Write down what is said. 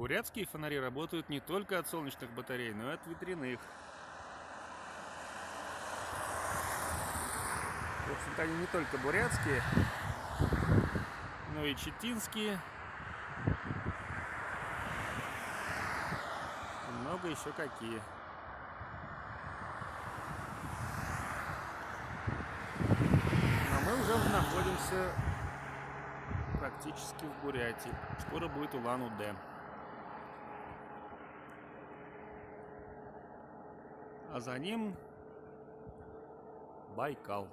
Бурятские фонари работают не только от солнечных батарей, но и от ветряных. В общем-то, они не только бурятские, но и читинские. И много еще какие. Но мы уже находимся практически в Бурятии. Скоро будет Улан-Удэ. А за ним Байкал.